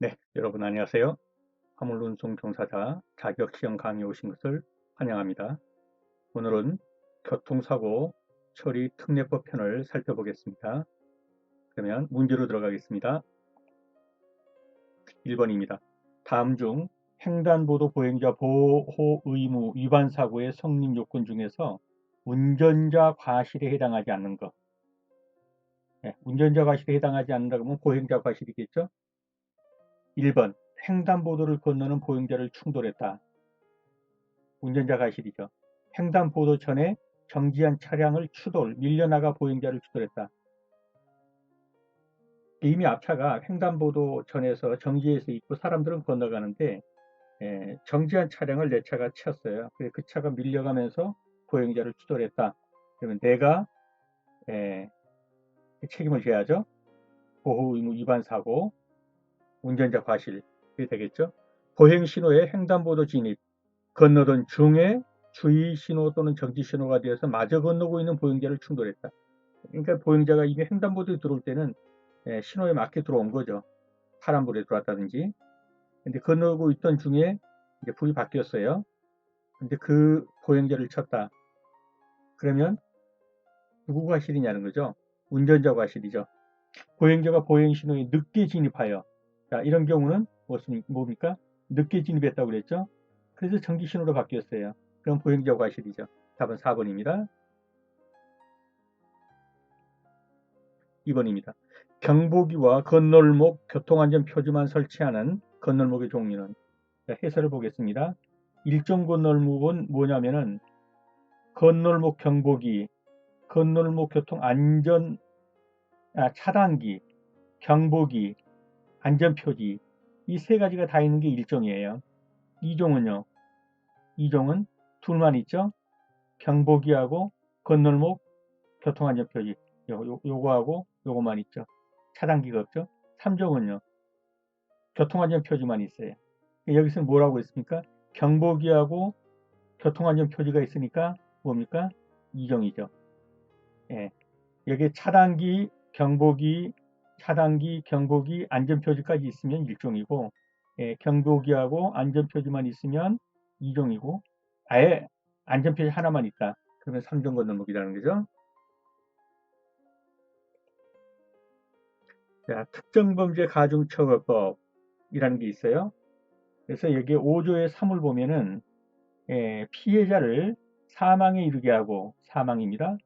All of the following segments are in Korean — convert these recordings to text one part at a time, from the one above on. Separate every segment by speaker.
Speaker 1: 네, 여러분 안녕하세요. 화물운송 종사자 자격시험 강의에 오신 것을 환영합니다. 오늘은 교통사고 처리 특례법 편을 살펴보겠습니다. 그러면 문제로 들어가겠습니다. 1번입니다. 다음 중 횡단보도 보행자 보호 의무 위반 사고의 성립 요건 중에서 운전자 과실에 해당하지 않는 것. 네, 운전자 과실에 해당하지 않는다 그러면 보행자 과실이겠죠? 1번 횡단보도를 건너는 보행자를 충돌했다. 운전자 과실이죠. 횡단보도 전에 정지한 차량을 밀려나가 보행자를 추돌했다. 이미 앞차가 횡단보도 전에서 정지해서 있고 사람들은 건너가는데 정지한 차량을 내 차가 치었어요. 그래서 그 차가 밀려가면서 보행자를 추돌했다. 그러면 내가 책임을 져야죠. 보호의무 위반 사고, 운전자 과실 이렇게 되겠죠. 보행신호에 횡단보도 진입, 건너던 중에 주의 신호 또는 정지 신호가 되어서 마저 건너고 있는 보행자를 충돌했다. 그러니까 보행자가 이게 횡단보도에 들어올 때는 신호에 맞게 들어온 거죠. 파란불에 들어왔다든지. 근데 건너고 있던 중에 이제 불이 바뀌었어요. 근데 그 보행자를 쳤다. 그러면 누구 과실이냐는 거죠. 운전자 과실이죠. 보행자가 보행 신호에 늦게 진입하여, 자, 이런 경우는 뭡니까? 늦게 진입했다고 그랬죠. 그래서 정지 신호로 바뀌었어요. 그럼 보행자 과실이죠. 답은 4번입니다. 2번입니다. 경보기와 건널목 교통안전 표지만 설치하는 건널목의 종류는, 해설을 보겠습니다. 일종 건널목은 뭐냐면은 건널목 경보기, 건널목 교통안전 차단기, 경보기, 안전표지, 이 세 가지가 다 있는 게 일종이에요. 이종은요? 이종은 둘만 있죠? 경보기하고 건널목 교통안전표지, 요거하고 요거만 있죠. 차단기가 없죠. 3종은요? 교통안전표지만 있어요. 여기서 뭐라고 했습니까? 경보기하고 교통안전표지가 있으니까 뭡니까? 이종이죠. 예. 여기에 차단기, 경보기, 안전표지까지 있으면 일종이고, 경보기하고 안전표지만 있으면 이종이고, 아예 안전표지 하나만 있다. 그러면 3종 건너목이라는 거죠. 자, 특정범죄 가중처벌법이라는 게 있어요. 그래서 여기 5조의 3을 보면은 피해자를 사망에 이르게 하고, 사망입니다.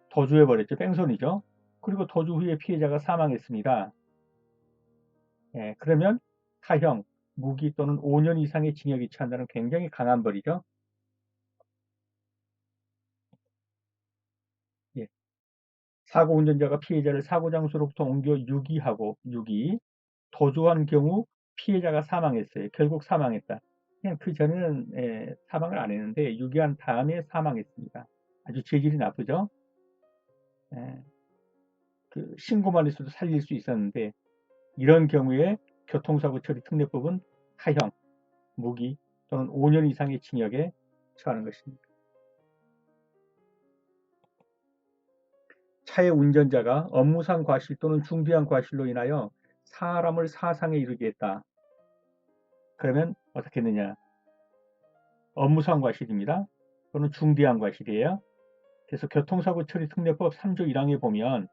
Speaker 1: 도주해버렸죠. 뺑소니죠. 그리고 도주 후에 피해자가 사망했습니다. 그러면 사형, 무기 또는 5년 이상의 징역이 처한다는 굉장히 강한 벌이죠. 예. 사고 운전자가 피해자를 사고 장소로부터 옮겨 유기, 도주한 경우 피해자가 사망했어요. 결국 사망했다. 그냥 그 전에는 사망을 안 했는데 유기한 다음에 사망했습니다. 아주 죄질이 나쁘죠. 예, 그 신고만 했어도 살릴 수 있었는데 이런 경우에 교통사고 처리 특례법은 사형, 무기 또는 5년 이상의 징역에 처하는 것입니다. 차의 운전자가 업무상 과실 또는 중대한 과실로 인하여 사람을 사상에 이르게 했다. 그러면 어떻게 했느냐? 업무상 과실입니다. 또는 중대한 과실이에요. 그래서 교통사고 처리 특례법 3조 1항에 보면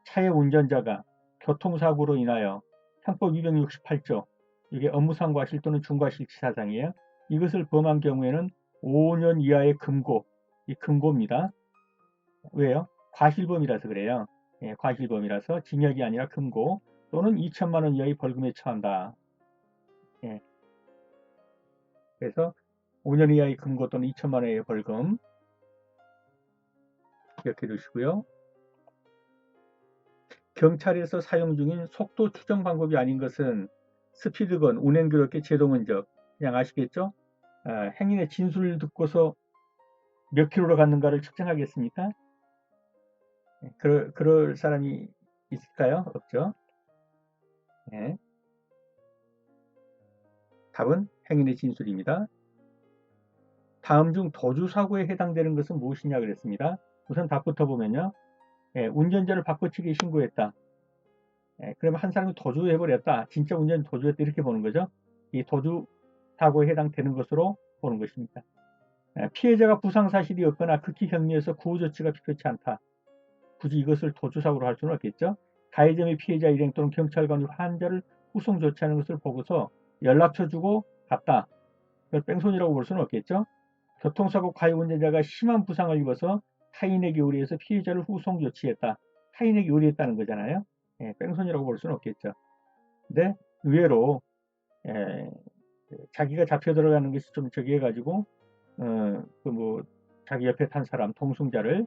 Speaker 1: 차의 운전자가 교통사고로 인하여 형법 268조, 이게 업무상 과실 또는 중과실치사상이에요. 이것을 범한 경우에는 5년 이하의 금고, 이 금고입니다. 왜요? 과실범이라서 그래요. 과실범이라서 징역이 아니라 금고 또는 2천만 원 이하의 벌금에 처한다. 예, 그래서 5년 이하의 금고 또는 2천만 원 이하의 벌금 기억해 두시고요. 경찰에서 사용 중인 속도 추정 방법이 아닌 것은 스피드건, 운행그럽게 제동은적, 그냥 아시겠죠? 행인의 진술을 듣고서 몇 킬로로 갔는가를 측정하겠습니까? 그럴 사람이 있을까요? 없죠. 네. 답은 행인의 진술입니다. 다음 중 도주사고에 해당되는 것은 무엇이냐 그랬습니다. 우선 답부터 보면요. 운전자를 바꿔치기 신고했다. 그러면 한 사람이 도주해버렸다. 진짜 운전 도주했다. 이렇게 보는 거죠. 이 도주 사고에 해당되는 것으로 보는 것입니다. 피해자가 부상 사실이 없거나 극히 경미해서 구호 조치가 필요치 않다. 굳이 이것을 도주사고로 할 수는 없겠죠. 가해자의 피해자 일행 또는 경찰관이 환자를 후송 조치하는 것을 보고서 연락처 주고 갔다. 이걸 뺑소니라고 볼 수는 없겠죠. 교통사고 가해 운전자가 심한 부상을 입어서 타인에게 의뢰해서 피해자를 후송 조치했다. 타인에게 의뢰했다는 거잖아요. 뺑소니라고 볼 수는 없겠죠. 근데 의외로 자기가 잡혀 들어가는 것이 좀 저기 해가지고 자기 옆에 탄 사람 동승자를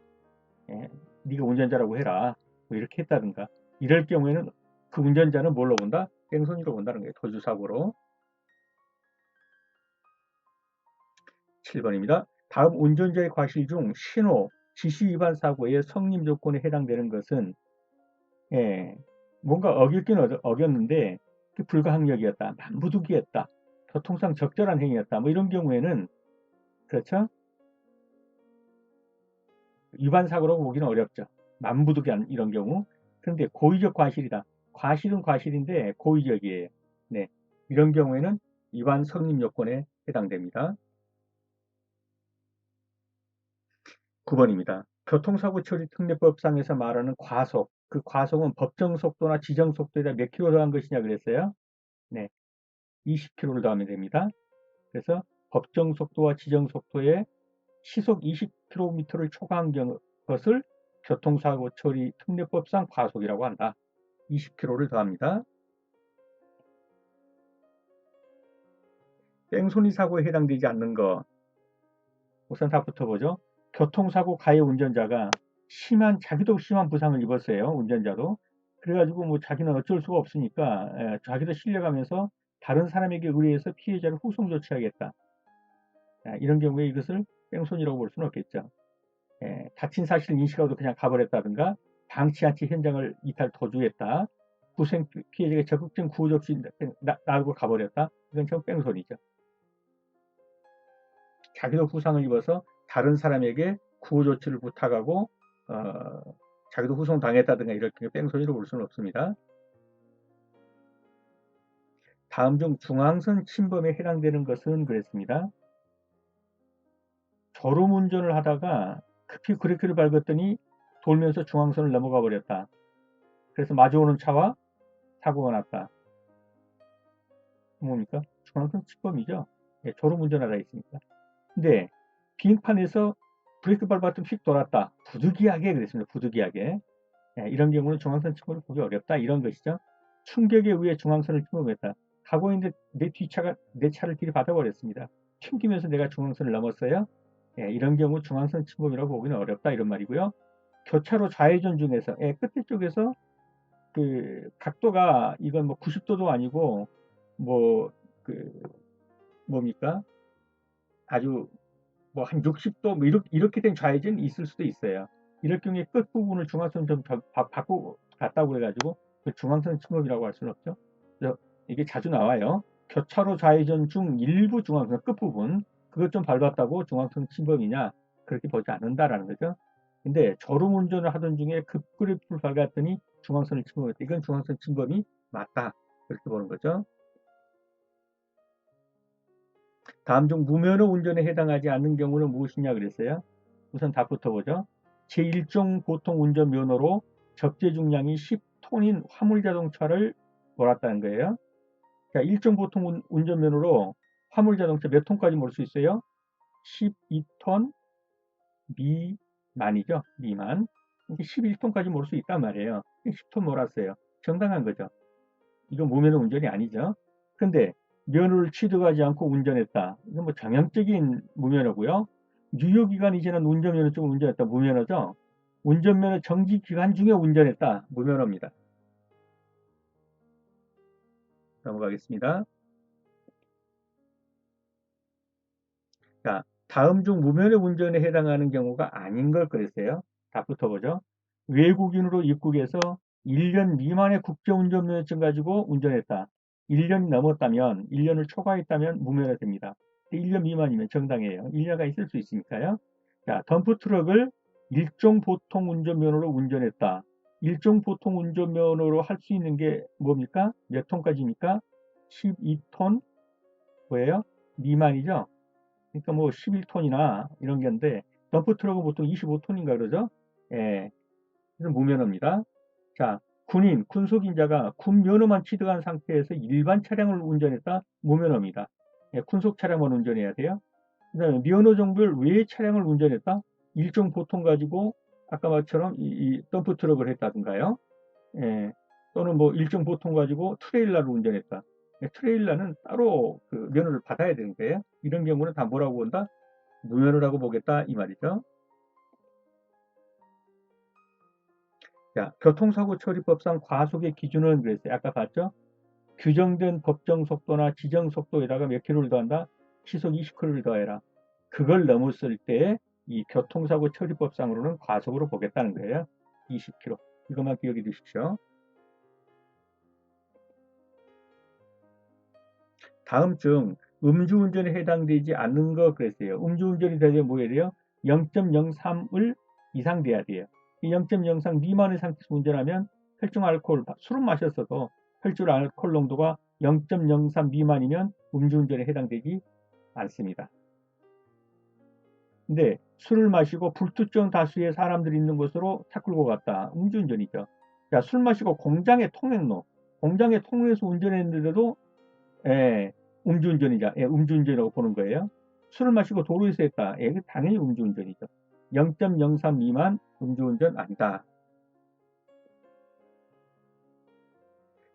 Speaker 1: 네가 운전자라고 해라 뭐 이렇게 했다든가 이럴 경우에는 그 운전자는 뭘로 본다? 뺑소니로 본다는 거예요. 도주사고로. 7번입니다. 다음 운전자의 과실 중 신호, 지시 위반 사고의 성립 조건에 해당되는 것은 뭔가 어겼긴 어겼는데 불가항력이었다, 만부득이했다, 교통상 적절한 행위였다 뭐 이런 경우에는 그렇죠? 위반 사고라고 보기는 어렵죠. 만부득이한 이런 경우. 그런데 고의적 과실이다. 과실은 과실인데 고의적이에요. 네, 이런 경우에는 위반 성립 요건에 해당됩니다. 9번입니다. 교통사고 처리 특례법상에서 말하는 과속. 그 과속은 법정 속도나 지정 속도에다 몇 킬로 더한 것이냐 그랬어요? 네, 20킬로를 더하면 됩니다. 그래서 법정 속도와 지정 속도에 시속 20km를 초과한 것을 교통사고 처리 특례법상 과속이라고 한다. 20km를 더합니다. 뺑소니 사고에 해당되지 않는 거 우선 답부터 보죠. 교통사고 가해 운전자가 자기도 심한 부상을 입었어요. 운전자도. 그래가지고 뭐 자기는 어쩔 수가 없으니까 자기도 실려가면서 다른 사람에게 의뢰해서 피해자를 후송 조치하겠다. 이런 경우에 이것을 뺑소니라고 볼 수는 없겠죠. 다친 사실을 인식하고도 그냥 가버렸다든가 방치한치 현장을 이탈 도주했다. 구생 피해자가 적극적인 구호 없이 나르고 가버렸다. 이건 좀 뺑소니죠. 자기도 부상을 입어서 다른 사람에게 구호 조치를 부탁하고 자기도 후송당했다든가 이렇게 뺑소니로 볼 수는 없습니다. 다음 중 중앙선 침범에 해당되는 것은 그랬습니다. 졸음운전을 하다가 급히 브레이크를 밟았더니 돌면서 중앙선을 넘어가 버렸다. 그래서 마주오는 차와 사고가 났다. 뭡니까? 중앙선 침범이죠. 졸음운전하다 했으니까. 근데 비행판에서 브레이크 밟았더니 휙 돌았다. 부득이하게 그랬습니다. 부득이하게. 이런 경우는 중앙선 침범을 보기 어렵다. 이런 것이죠. 충격에 의해 중앙선을 침범했다. 가고 있는데 내 차를 들이받아버렸습니다. 튕기면서 내가 중앙선을 넘었어요. 이런 경우 중앙선 침범이라고 보기는 어렵다. 이런 말이고요. 교차로 좌회전 중에서 끝에 쪽에서 그 각도가 이건 뭐 90도도 아니고 뭐 그 뭡니까? 아주 뭐 한 60도 뭐 이렇게 된 좌회전이 있을 수도 있어요. 이럴 경우에 끝부분을 중앙선 좀 바꾸고 갔다고 그래가지고 그 중앙선 침범이라고 할 수는 없죠. 그래서 이게 자주 나와요. 교차로 좌회전 중 일부 중앙선 끝부분 그것 좀 밟았다고 중앙선 침범이냐 그렇게 보지 않는다라는 거죠. 근데 졸음 운전을 하던 중에 급브레이크를 밟았더니 중앙선을 침범했다. 이건 중앙선 침범이 맞다. 그렇게 보는 거죠. 다음 중 무면허 운전에 해당하지 않는 경우는 무엇이냐 그랬어요. 우선 답부터 보죠. 제1종 보통 운전 면허로 적재 중량이 10톤인 화물 자동차를 몰았다는 거예요. 자, 1종 보통 운전 면허로 화물 자동차 몇 톤까지 몰 수 있어요? 12톤 미만이죠. 미만. 11톤까지 몰 수 있단 말이에요. 10톤 몰았어요. 정당한 거죠. 이건 무면허 운전이 아니죠. 근데 면허를 취득하지 않고 운전했다. 이건 뭐 정형적인 무면허고요. 유효기간이 지난 운전면허증을 운전했다. 무면허죠. 운전면허 정지 기간 중에 운전했다. 무면허입니다. 넘어가겠습니다. 자, 다음 중 무면허 운전에 해당하는 경우가 아닌 걸 그랬어요. 답부터 보죠. 외국인으로 입국해서 1년 미만의 국제운전면허증 가지고 운전했다. 1년이 넘었다면, 1년을 초과했다면 무면허 됩니다. 1년 미만이면 정당해요. 1년가 있을 수 있으니까요. 자, 덤프트럭을 일종 보통 운전면허로 운전했다. 일종 보통 운전면허로 할 수 있는 게 뭡니까? 몇 톤까지입니까? 12톤 뭐예요? 미만이죠? 그러니까 뭐 11톤이나 이런 게인데 덤프트럭은 보통 25톤인가 그러죠? 예, 그래서 무면허입니다. 자, 군인, 군속인자가 군면허만 취득한 상태에서 일반 차량을 운전했다 무면허입니다. 예, 군속 차량만 운전해야 돼요. 그다음에 면허 정보를 외의 차량을 운전했다 일종 보통 가지고 아까 말처럼 이 덤프트럭을 했다든가요. 예, 또는 뭐 일종 보통 가지고 트레일러를 운전했다. 예, 트레일러는 따로 그 면허를 받아야 되는 거예요. 이런 경우는 다 뭐라고 본다? 무면허라고 보겠다 이 말이죠. 자, 교통사고 처리법상 과속의 기준은 그랬어요. 아까 봤죠? 규정된 법정 속도나 지정 속도에다가 몇 킬로를 더한다? 시속 20킬로를 더해라. 그걸 넘었을 때 이 교통사고 처리법상으로는 과속으로 보겠다는 거예요. 20킬로. 이것만 기억해 두십시오. 다음 중 음주운전에 해당되지 않는 거 그랬어요. 음주운전이 되려면 뭐 해야 돼요? 0.03을 이상 돼야 돼요. 이 0.03 미만의 상태에서 운전하면 혈중 알코올, 술은 마셨어도 혈중 알코올 농도가 0.03 미만이면 음주운전에 해당되지 않습니다. 근데 술을 마시고 불특정 다수의 사람들이 있는 곳으로 차 끌고 갔다. 음주운전이죠. 자, 술 마시고 공장에 통로에서 운전했는데도 예, 음주운전이자 예, 음주운전이라고 보는 거예요. 술을 마시고 도로에서 했다. 예, 당연히 음주운전이죠. 0.03 미만 음주운전 아니다.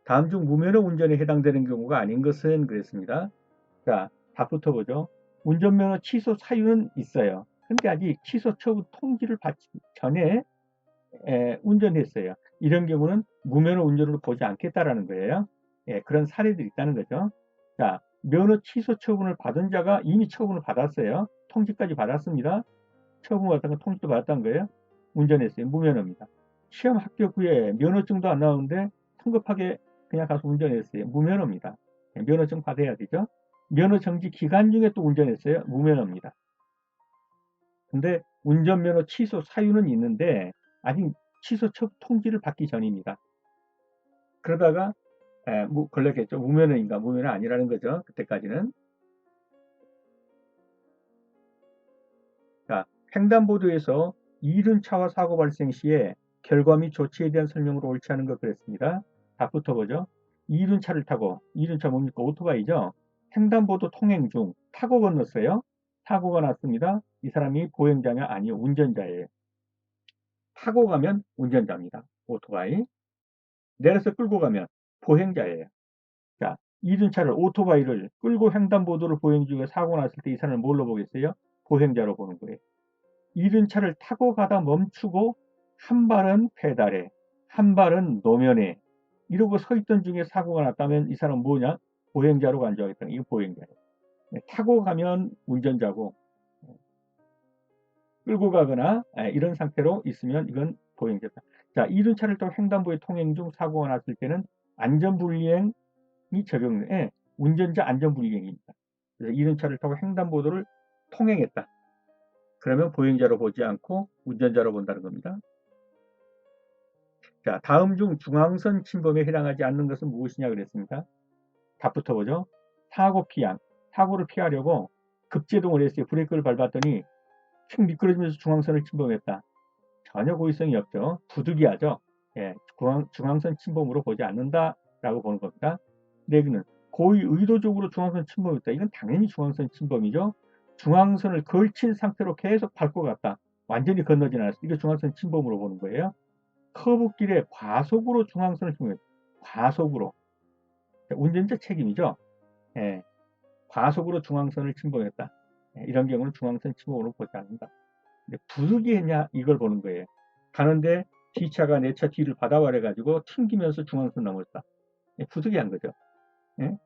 Speaker 1: 다음 중 무면허 운전에 해당되는 경우가 아닌 것은 그랬습니다. 자, 답부터 보죠. 운전면허 취소 사유는 있어요. 근데 아직 취소 처분 통지를 받기 전에 운전했어요. 이런 경우는 무면허 운전으로 보지 않겠다라는 거예요. 예, 그런 사례들이 있다는 거죠. 자, 면허 취소 처분을 받은 자가 이미 처분을 받았어요. 통지까지 받았습니다. 처분을 받았던 건 통지도 받았다는 거예요. 운전했어요. 무면허입니다. 시험 합격 후에 면허증도 안 나오는데 성급하게 그냥 가서 운전했어요. 무면허입니다. 예, 면허증 받아야 되죠. 면허 정지 기간 중에 또 운전했어요. 무면허입니다. 근데 운전면허 취소 사유는 있는데 아직 취소 통지를 받기 전입니다. 그러다가 걸렸겠죠. 무면허인가 무면허 아니라는 거죠. 그때까지는. 자, 횡단보도에서 이륜차와 사고 발생 시에 결과 및 조치에 대한 설명으로 옳지 않은 것 그랬습니다. 답부터 보죠. 이륜차를 타고 이륜차 뭡니까? 오토바이죠. 횡단보도 통행 중 타고 건넜어요. 사고가 났습니다. 이 사람이 보행자냐? 아니요. 운전자예요. 타고 가면 운전자입니다. 오토바이. 내려서 끌고 가면 보행자예요. 자, 이륜차를 오토바이를 끌고 횡단보도를 보행 중에 사고 났을 때 이 사람을 뭘로 보겠어요? 보행자로 보는 거예요. 이륜차를 타고 가다 멈추고 한 발은 페달에 한 발은 노면에 이러고 서 있던 중에 사고가 났다면 이 사람은 뭐냐? 보행자로 간주하겠다. 이거 보행자예요. 네, 타고 가면 운전자고 끌고 가거나 이런 상태로 있으면 이건 보행자다. 자, 이륜차를 타고 횡단보도에 통행 중 사고가 났을 때는 안전불이행이 적용돼. 운전자 안전불이행입니다. 그래서 이륜차를 타고 횡단보도를 통행했다. 그러면 보행자로 보지 않고 운전자로 본다는 겁니다. 자, 다음 중 중앙선 침범에 해당하지 않는 것은 무엇이냐 그랬습니다. 답부터 보죠. 사고 피한. 사고를 피하려고 급제동을 했어요. 브레이크를 밟았더니 휙 미끄러지면서 중앙선을 침범했다. 전혀 고의성이 없죠. 부득이하죠. 예, 중앙선 침범으로 보지 않는다라고 보는 겁니다. 내기는 고의 의도적으로 중앙선 침범했다. 이건 당연히 중앙선 침범이죠. 중앙선을 걸친 상태로 계속 밟고 갔다. 완전히 건너진 않았어. 이거 중앙선 침범으로 보는 거예요. 커브길에 과속으로 중앙선을 침범했다. 과속으로. 운전자 책임이죠. 예, 과속으로 중앙선을 침범했다. 예, 이런 경우는 중앙선 침범으로 보지 않는다. 부득이 했냐 이걸 보는 거예요. 가는데 뒤차가 내 차 뒤를 받아버려 가지고 튕기면서 중앙선 넘었다. 부득이 한 거죠. 예?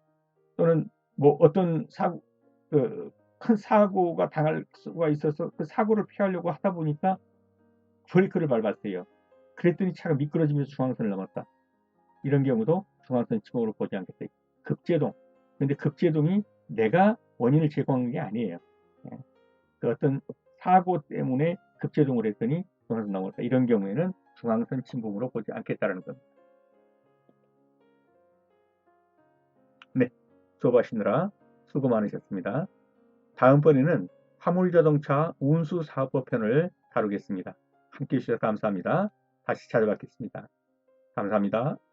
Speaker 1: 또는 뭐 어떤 사고 큰 사고가 당할 수가 있어서 그 사고를 피하려고 하다 보니까 브레이크를 밟았어요. 그랬더니 차가 미끄러지면서 중앙선을 넘었다. 이런 경우도 중앙선 침범으로 보지 않겠다. 급제동. 근데 급제동이 내가 원인을 제공한 게 아니에요. 그 어떤 사고 때문에 급제동을 했더니 중앙선 넘었다. 이런 경우에는 중앙선 침범으로 보지 않겠다는 겁니다. 네, 수업하시느라 수고 많으셨습니다. 다음번에는 화물자동차 운수사업법 편을 다루겠습니다. 함께해 주셔서 감사합니다. 다시 찾아뵙겠습니다. 감사합니다.